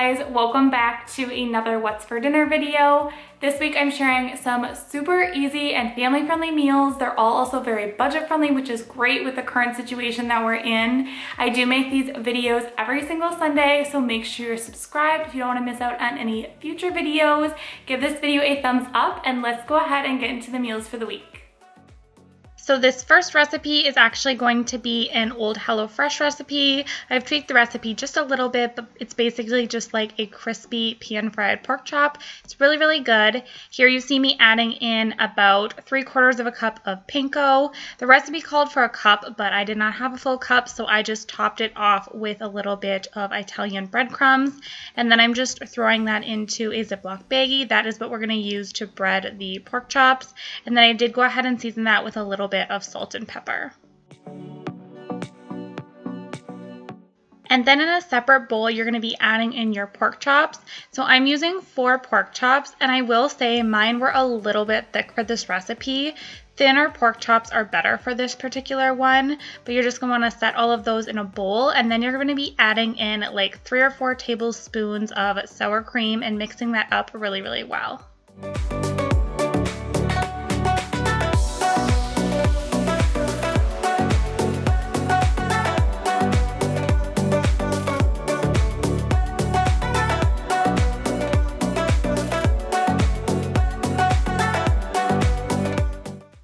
guys, welcome back to another What's for Dinner video. This week I'm sharing some super easy and family-friendly meals. They're all also very budget-friendly, which is great with the current situation that we're in. I do make these videos every single Sunday, so make sure you're subscribed if you don't want to miss out on any future videos. Give this video a thumbs up and let's go ahead and get into the meals for the week. So this first recipe is actually going to be an old HelloFresh recipe. I've tweaked the recipe just a little bit, but it's basically just like a crispy pan-fried pork chop. It's really, really good. Here you see me adding in about 3/4 of a cup of panko. The recipe called for a cup, but I did not have a full cup, so I just topped it off with a little bit of Italian breadcrumbs. And then I'm just throwing that into a Ziploc baggie. That is what we're going to use to bread the pork chops. And then I did go ahead and season that with a little bit of salt and pepper. And then in a separate bowl, you're going to be adding in your pork chops. So I'm using 4 pork chops, and I will say mine were a little bit thick for this recipe. Thinner pork chops are better for this particular one, but you're just going to want to set all of those in a bowl, and then you're going to be adding in like 3 or 4 tablespoons of sour cream and mixing that up really, really well.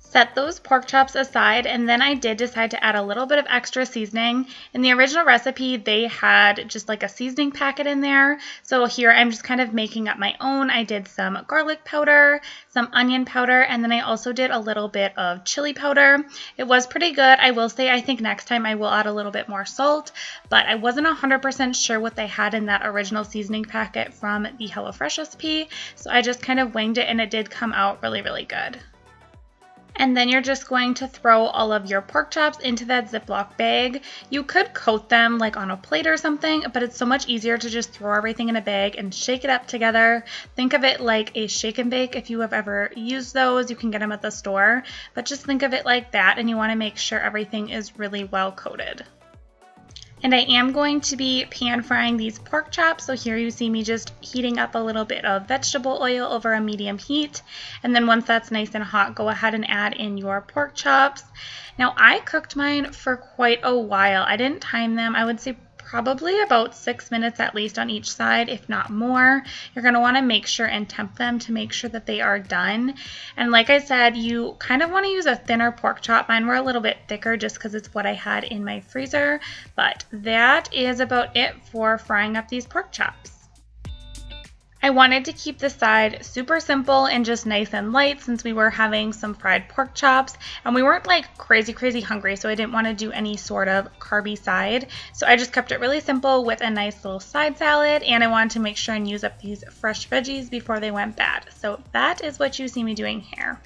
Set those pork chops aside, and then I did decide to add a little bit of extra seasoning. In the original recipe, they had just like a seasoning packet in there. So here I'm just kind of making up my own. I did some garlic powder, some onion powder, and then I also did a little bit of chili powder. It was pretty good. I will say I think next time I will add a little bit more salt, but I wasn't 100% sure what they had in that original seasoning packet from the HelloFresh recipe. So I just kind of winged it, and it did come out really, really good. And then you're just going to throw all of your pork chops into that Ziploc bag. You could coat them like on a plate or something, but it's so much easier to just throw everything in a bag and shake it up together. Think of it like a shake and bake. If you have ever used those, you can get them at the store, but just think of it like that, and you want to make sure everything is really well coated. And I am going to be pan frying these pork chops. So here you see me just heating up a little bit of vegetable oil over a medium heat. And then once that's nice and hot, go ahead and add in your pork chops. Now I cooked mine for quite a while. I didn't time them. I would say probably about 6 minutes at least on each side, if not more. You're going to want to make sure and temp them to make sure that they are done. And like I said, you kind of want to use a thinner pork chop. Mine were a little bit thicker just because it's what I had in my freezer. But that is about it for frying up these pork chops. I wanted to keep the side super simple and just nice and light since we were having some fried pork chops and we weren't like crazy hungry, so I didn't want to do any sort of carby side. So I just kept it really simple with a nice little side salad, and I wanted to make sure and use up these fresh veggies before they went bad. So that is what you see me doing here.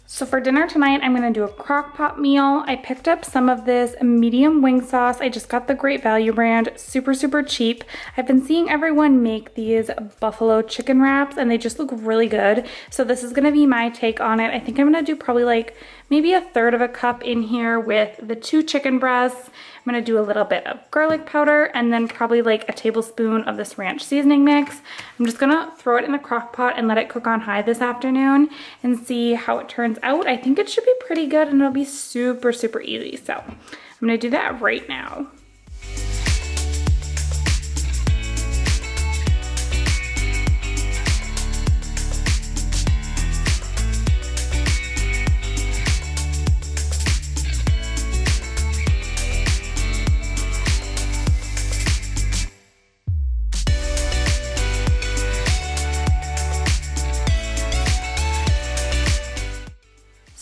So for dinner tonight, I'm gonna do a crock pot meal. I picked up some of this medium wing sauce. I just got the Great Value brand, super cheap. I've been seeing everyone make these buffalo chicken wraps and they just look really good. So this is gonna be my take on it. I think I'm gonna do probably like maybe 1/3 of a cup in here with the 2 chicken breasts. I'm gonna do a little bit of garlic powder and then probably like a tablespoon of this ranch seasoning mix. I'm just gonna throw it in the crock pot and let it cook on high this afternoon and see how it turns out. I think it should be pretty good and it'll be super easy. So I'm gonna do that right now.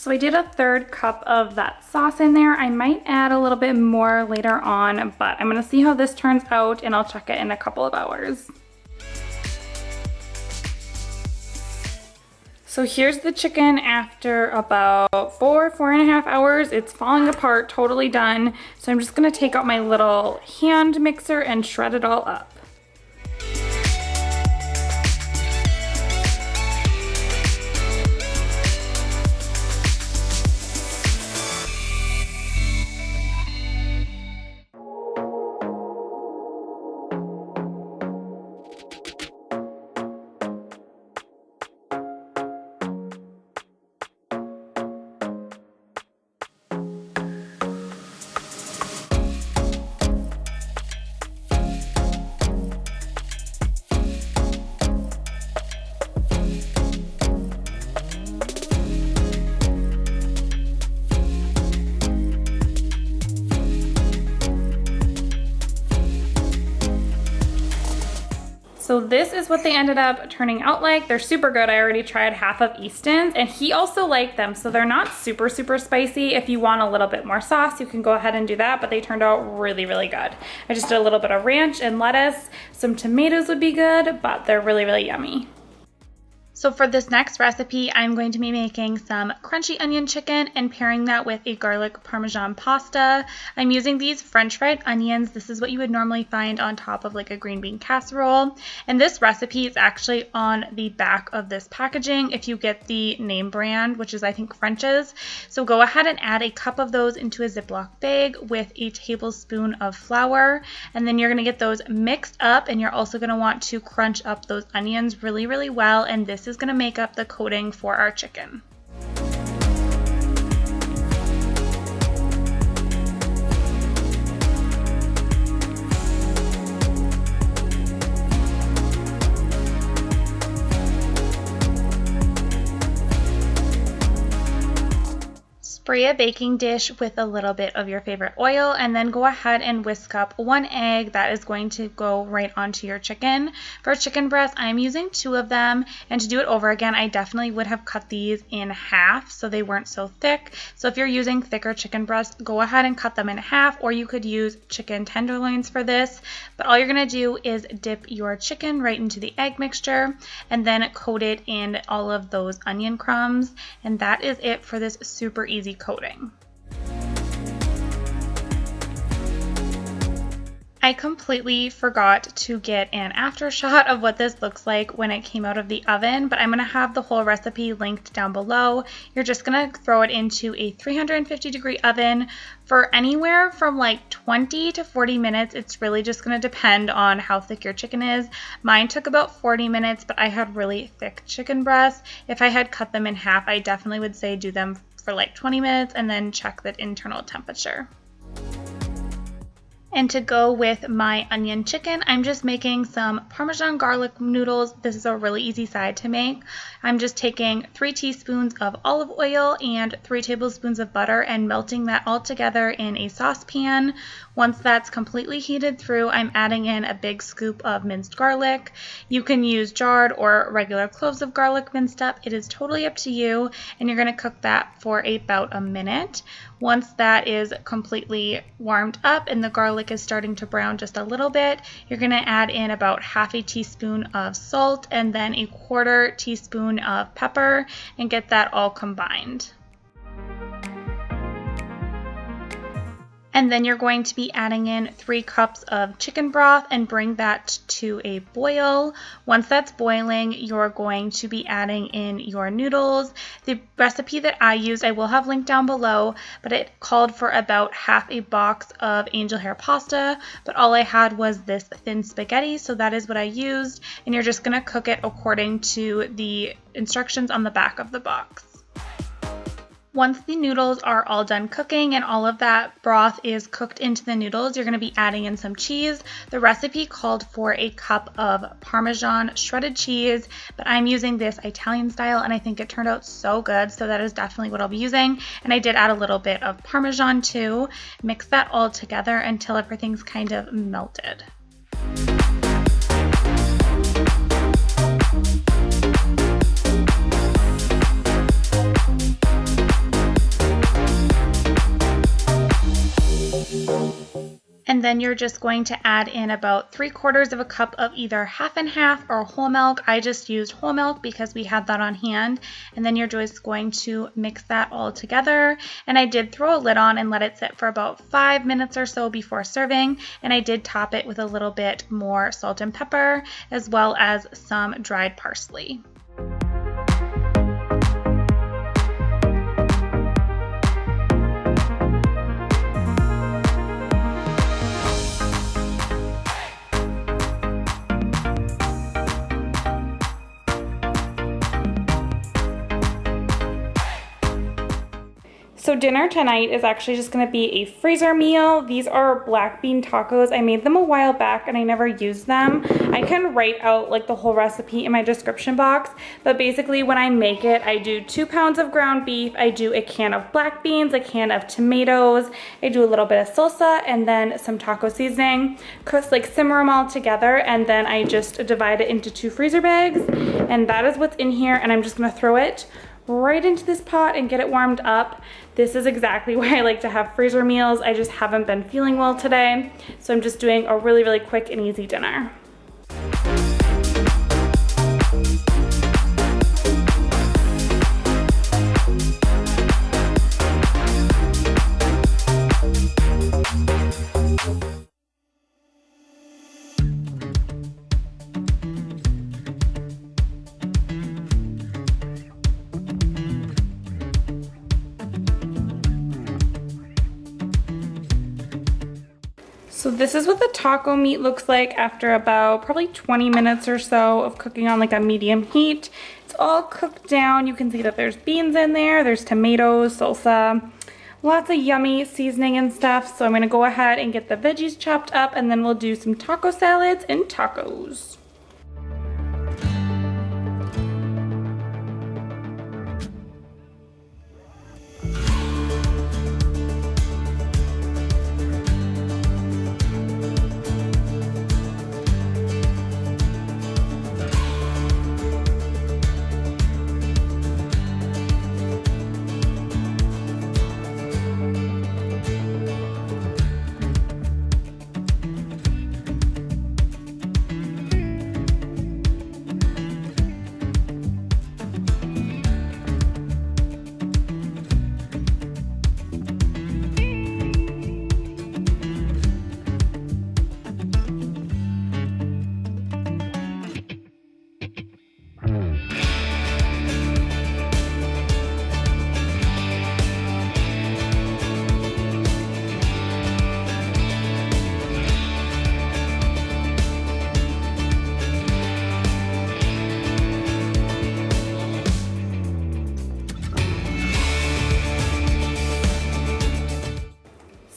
So I did a 1/3 cup of that sauce in there. I might add a little bit more later on, but I'm gonna see how this turns out and I'll check it in a couple of hours. So here's the chicken after about 4.5 hours. It's falling apart, totally done. So I'm just gonna take out my little hand mixer and shred it all up. So this is what they ended up turning out like. They're super good. I already tried half of Easton's and he also liked them. So they're not super spicy. If you want a little bit more sauce, you can go ahead and do that, but they turned out really good. I just did a little bit of ranch and lettuce. Some tomatoes would be good, but they're really yummy. So for this next recipe, I'm going to be making some crunchy onion chicken and pairing that with a garlic Parmesan pasta. I'm using these French fried onions. This is what you would normally find on top of like a green bean casserole. And this recipe is actually on the back of this packaging if you get the name brand, which is I think French's. So go ahead and add a cup of those into a Ziploc bag with a tablespoon of flour. And then you're gonna get those mixed up and you're also gonna want to crunch up those onions really well. And this is going to make up the coating for our chicken. Spray a baking dish with a little bit of your favorite oil and then go ahead and whisk up 1 egg that is going to go right onto your chicken. For chicken breasts, I'm using 2 of them, and to do it over again, I definitely would have cut these in half so they weren't so thick. So if you're using thicker chicken breasts, go ahead and cut them in half, or you could use chicken tenderloins for this. But all you're going to do is dip your chicken right into the egg mixture and then coat it in all of those onion crumbs, and that is it for this super easy coating. I completely forgot to get an after shot of what this looks like when it came out of the oven, but I'm going to have the whole recipe linked down below. You're just going to throw it into a 350-degree oven for anywhere from like 20 to 40 minutes. It's really just going to depend on how thick your chicken is. Mine took about 40 minutes, but I had really thick chicken breasts. If I had cut them in half, I definitely would say do them for like 20 minutes and then check the internal temperature. And to go with my onion chicken, I'm just making some Parmesan garlic noodles. This is a really easy side to make. I'm just taking 3 teaspoons of olive oil and 3 tablespoons of butter and melting that all together in a saucepan. Once that's completely heated through, I'm adding in a big scoop of minced garlic. You can use jarred or regular cloves of garlic minced up. It is totally up to you, and you're going to cook that for about a minute. Once that is completely warmed up and the garlic is starting to brown just a little bit, you're going to add in about half a teaspoon of salt and then a 1/4 teaspoon of pepper and get that all combined. And then you're going to be adding in 3 cups of chicken broth and bring that to a boil. Once that's boiling, you're going to be adding in your noodles. The recipe that I used, I will have linked down below, but it called for about half a box of angel hair pasta, but all I had was this thin spaghetti, so that is what I used. And you're just going to cook it according to the instructions on the back of the box. Once the noodles are all done cooking and all of that broth is cooked into the noodles, you're going to be adding in some cheese. The recipe called for a cup of Parmesan shredded cheese, but I'm using this Italian style and I think it turned out so good, so that is definitely what I'll be using. And I did add a little bit of Parmesan too. Mix that all together until everything's kind of melted. And then you're just going to add in about 3/4 of a cup of either half and half or whole milk. I just used whole milk because we had that on hand. And then you're just going to mix that all together. And I did throw a lid on and let it sit for about 5 minutes or so before serving. And I did top it with a little bit more salt and pepper, as well as some dried parsley. So dinner tonight is actually just going to be a freezer meal. These are black bean tacos. I made them a while back and I never used them. I can write out like the whole recipe in my description box, but basically when I make it, I do 2 pounds of ground beef, I do a can of black beans, a can of tomatoes, I do a little bit of salsa, and then some taco seasoning. Like simmer them all together, and then I just divide it into 2 freezer bags, and that is what's in here. And I'm just going to throw it right into this pot and get it warmed up. This is exactly why I like to have freezer meals. I just haven't been feeling well today, so I'm just doing a really, really quick and easy dinner. So this is what the taco meat looks like after about probably 20 minutes or so of cooking on like a medium heat. It's all cooked down. You can see that there's beans in there, there's tomatoes, salsa, lots of yummy seasoning and stuff. So I'm gonna go ahead and get the veggies chopped up, and then we'll do some taco salads and tacos.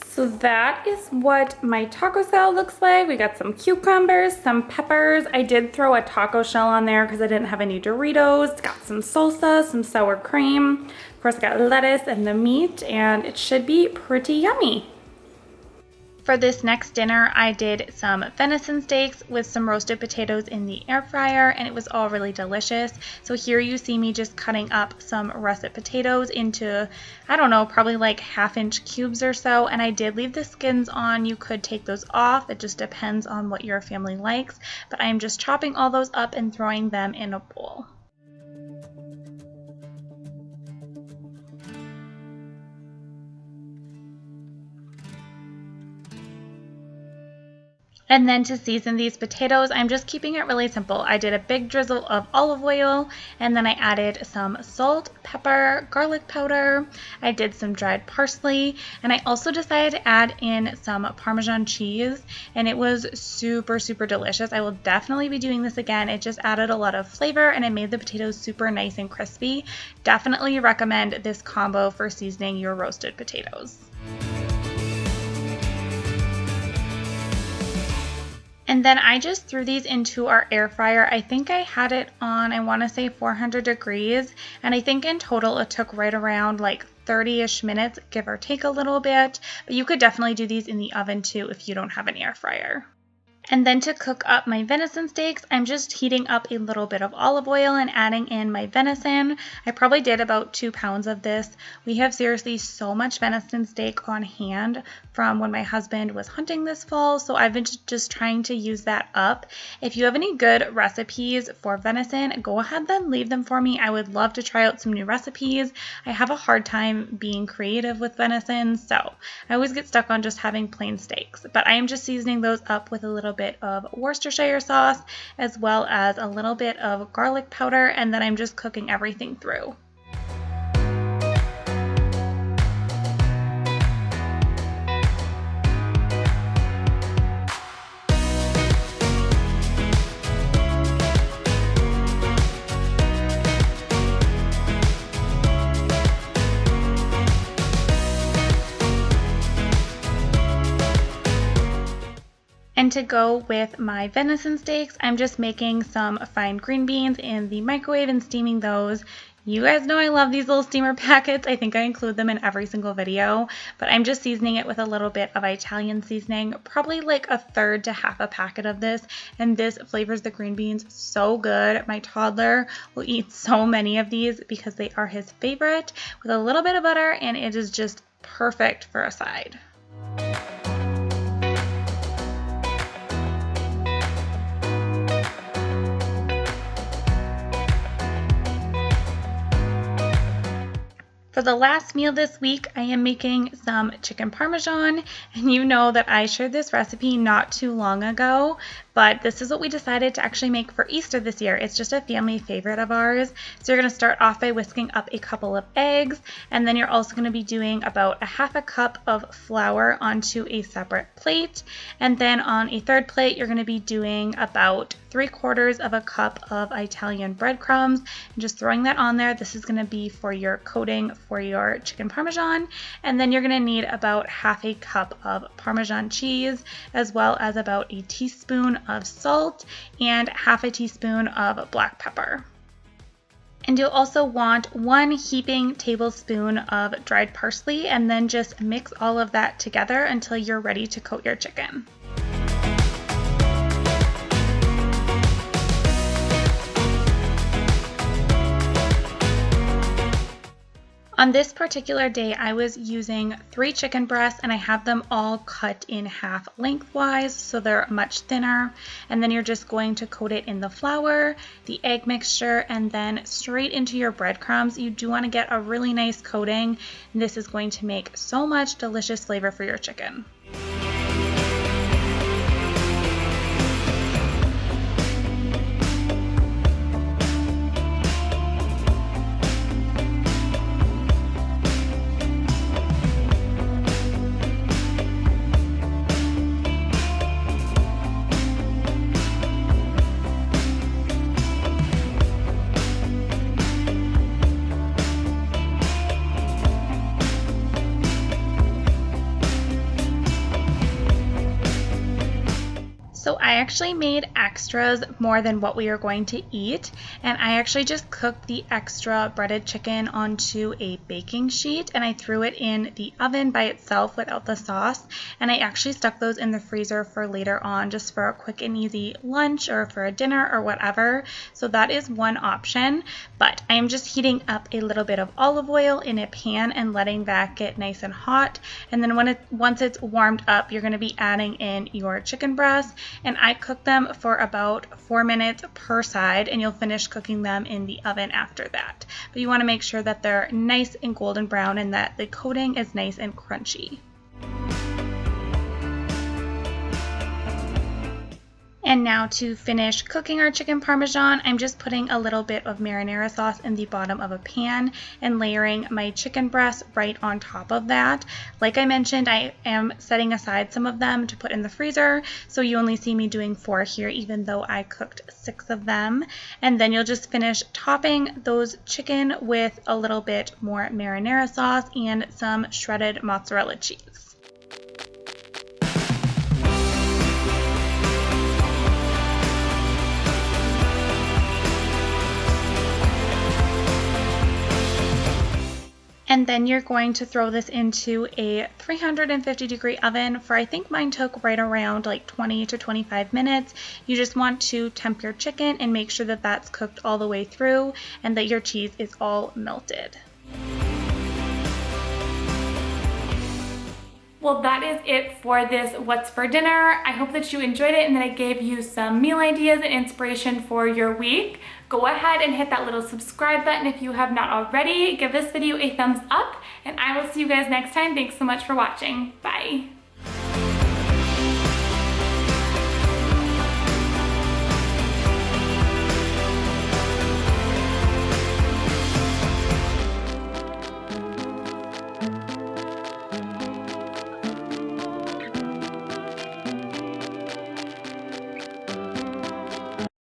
So that is what my taco salad looks like. We got some cucumbers, some peppers. I did throw a taco shell on there because I didn't have any Doritos. Got some salsa, some sour cream. Of course, I got lettuce and the meat, and it should be pretty yummy. For this next dinner, I did some venison steaks with some roasted potatoes in the air fryer, and it was all really delicious. So here you see me just cutting up some russet potatoes into, I don't know, probably like 1/2-inch cubes or so, and I did leave the skins on. You could take those off. It just depends on what your family likes, but I am just chopping all those up and throwing them in a bowl. And then to season these potatoes, I'm just keeping it really simple. I did a big drizzle of olive oil, and then I added some salt, pepper, garlic powder. I did some dried parsley, and I also decided to add in some Parmesan cheese, and it was super, super delicious. I will definitely be doing this again. It just added a lot of flavor, and it made the potatoes super nice and crispy. Definitely recommend this combo for seasoning your roasted potatoes. And then I just threw these into our air fryer. I think I had it on, I want to say 400 degrees. And I think in total it took right around like 30-ish minutes, give or take a little bit. But you could definitely do these in the oven too if you don't have an air fryer. And then to cook up my venison steaks, I'm just heating up a little bit of olive oil and adding in my venison. I probably did about 2 pounds of this. We have seriously so much venison steak on hand from when my husband was hunting this fall, so I've been just trying to use that up. If you have any good recipes for venison, go ahead and leave them for me. I would love to try out some new recipes. I have a hard time being creative with venison, so I always get stuck on just having plain steaks. But I am just seasoning those up with a little bit of Worcestershire sauce as well as a little bit of garlic powder, and then I'm just cooking everything through. And to go with my venison steaks, I'm just making some fine green beans in the microwave and steaming those. You guys know I love these little steamer packets. I think I include them in every single video, but I'm just seasoning it with a little bit of Italian seasoning, probably like a third to half a packet of this, and this flavors the green beans so good. My toddler will eat so many of these because they are his favorite, with a little bit of butter, and it is just perfect for a side. For the last meal this week, I am making some chicken Parmesan, and you know that I shared this recipe not too long ago, but this is what we decided to actually make for Easter this year. It's just a family favorite of ours. So you're going to start off by whisking up a couple of eggs, and then you're also going to be doing about a half a cup of flour onto a separate plate, and then on a third plate, you're going to be doing about 3/4 of a cup of Italian breadcrumbs, and just throwing that on there. This is going to be for your coating for your chicken Parmesan, and then you're going to need about half a cup of Parmesan cheese, as well as about a teaspoon of salt and half a teaspoon of black pepper. And you'll also want 1 heaping tablespoon of dried parsley, and then just mix all of that together until you're ready to coat your chicken. On this particular day, I was using 3 chicken breasts, and I have them all cut in half lengthwise, so they're much thinner. And then you're just going to coat it in the flour, the egg mixture, and then straight into your breadcrumbs. You do want to get a really nice coating, and this is going to make so much delicious flavor for your chicken. So I actually made extras more than what we are going to eat, and I actually just cooked the extra breaded chicken onto a baking sheet, and I threw it in the oven by itself without the sauce, and I actually stuck those in the freezer for later on, just for a quick and easy lunch or for a dinner or whatever. So that is one option, but I am just heating up a little bit of olive oil in a pan and letting that get nice and hot, and then once it's warmed up, you're going to be adding in your chicken breasts, and I cook them for about 4 minutes per side, and you'll finish cooking them in the oven after that. But you want to make sure that they're nice and golden brown and that the coating is nice and crunchy. And now to finish cooking our chicken Parmesan, I'm just putting a little bit of marinara sauce in the bottom of a pan and layering my chicken breasts right on top of that. Like I mentioned, I am setting aside some of them to put in the freezer, so you only see me doing 4 here, even though I cooked 6 of them. And then you'll just finish topping those chicken with a little bit more marinara sauce and some shredded mozzarella cheese. And then you're going to throw this into a 350-degree oven for, I think mine took right around like 20 to 25 minutes. You just want to temp your chicken and make sure that that's cooked all the way through and that your cheese is all melted. Well, that is it for this What's for Dinner. I hope that you enjoyed it and that I gave you some meal ideas and inspiration for your week. Go ahead and hit that little subscribe button if you have not already. Give this video a thumbs up, and I will see you guys next time. Thanks so much for watching. Bye.